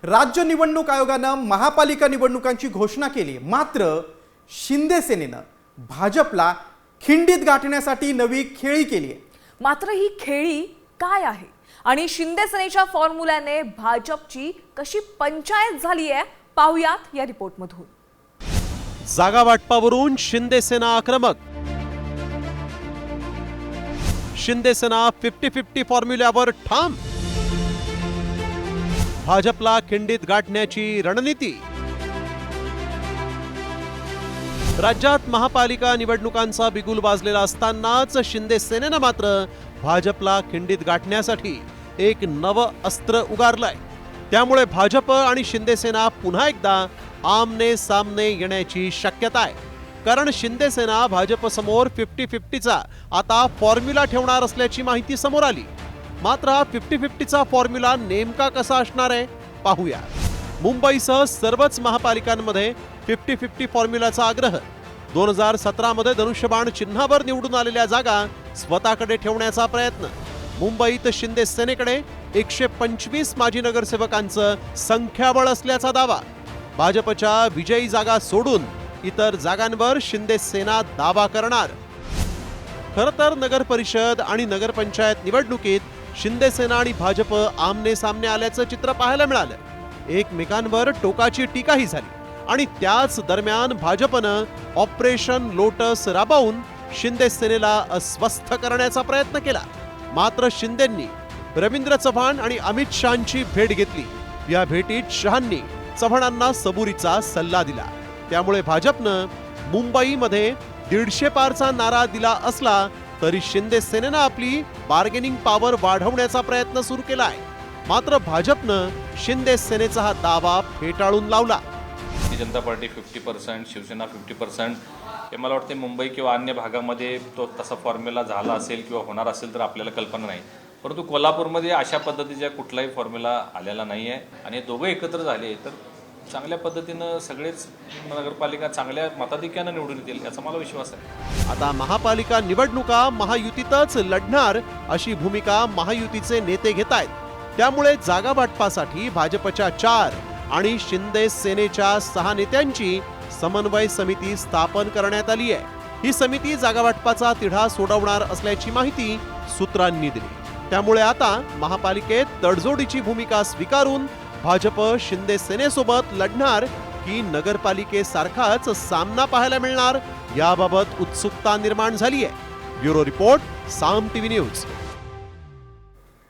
राज्य निवडणूक आयोगानं महापालिका निवडणुकांची घोषणा केली, मात्र शिंदे सेनेनं भाजपला खिंडीत गाठण्यासाठी नवी खेळी केली आहे। मात्र ही खेळी काय आहे आणि शिंदे सेनेच्या फॉर्म्युल्याने भाजपची कशी पंचायत झाली आहे, पाहूयात या रिपोर्टमधून। जागा वाटपावरून शिंदे सेना आक्रमक। शिंदे सेना 50-50 फॉर्म्युल्यावर ठाम। भाजपला खिंडीत गाठण्याची रणनीती। राज्यात महापालिका निवडणुकांचा बिगुल वाजलेला असतानाच शिंदे सेनेनं मात्र भाजपला खिंडीत गाठण्यासाठी एक नवं अस्त्र उगारलंय। त्यामुळे भाजप आणि शिंदे सेना पुन्हा एकदा आमने सामने येण्याची शक्यता आहे। कारण शिंदे सेना भाजप समोर 50-50चा आता फॉर्म्युला ठेवणार असल्याची माहिती समोर आली। मात्र हा 50-50चा फॉर्म्युला नेमका कसा असणार आहे, पाहूया। मुंबईसह सर्वच महापालिकांमध्ये 50-50 फॉर्म्युलाचा आग्रह। 2017 मध्ये धनुष्यबाण चिन्हावर निवडून आलेल्या जागा स्वतःकडे ठेवण्याचा प्रयत्न। मुंबईत शिंदे सेनेकडे 125 माजी नगरसेवकांचं संख्याबळ असल्याचा दावा। भाजपच्या विजयी जागा सोडून इतर जागांवर शिंदे सेना दावा करणार। खरं तर नगर परिषद आणि नगरपंचायत निवडणुकीत शिंदे सेना आणि भाजप आमने सामने आल्याचं चित्र पाहायला मिळालं। एकमेकांवर टोकाची टीकाही झाली आणि त्याच दरम्यान भाजपनं ऑपरेशन लोटस राबवून शिंदे सेनेला अस्वस्थ करण्याचा प्रयत्न केला। मात्र शिंदेंनी रवींद्र चव्हाण आणि अमित शहांची भेट घेतली। या भेटीत शहांनी चव्हाणांना सबुरीचा सल्ला दिला। त्यामुळे भाजपनं मुंबईमध्ये 150 पारचा नारा दिला असला तरी शिंदे सेनेनं आपली बार्गेनिंग पॉवर वाढवण्याचा प्रयत्न सुरू केला आहे। मात्र भाजपनं शिंदे सेनेचा हा दावा फेटाळून लावला। जनता पार्टी 50%, शिवसेना 50%, हे मला वाटते मुंबई किंवा अन्य भागामध्ये तो तसा फॉर्म्युला झाला असेल किंवा होणार असेल तर आपल्याला कल्पना नाही। परंतु कोल्हापूरमध्ये अशा पद्धतीचा कुठलाही फॉर्म्युला आलेला नाही आहे आणि दोघे एकत्र झाले तर चांगल्या पद्धतीनं सगळेच नगरपालिका चांगल्या मताधिक्यानं निवडून येतील याचा मला विश्वास आहे। आता महापालिका निवडणुका महायुतीतच लढणार अशी भूमिका महायुतीचे नेते घेत आहेत। त्यामुळे जागा वाटपासाठी भाजपच्या 4 आणि शिंदे सेनेच्या 6 नेत्यांची समन्वय समिती स्थापन करण्यात आली आहे। ही समिती जागा वाटपाचा तिढा सोडवणार असल्याची माहिती सूत्रांनी दिली। त्यामुळे आता महापालिकेत तडजोडीची भूमिका स्वीकारून भाजप शिंदे सेनेसोबत लढणार की नगरपालिकेसारखाच सामना पाहायला मिळणार याबाबत उत्सुकता निर्माण झाली आहे। ब्युरो रिपोर्ट, साम टीव्ही न्यूज।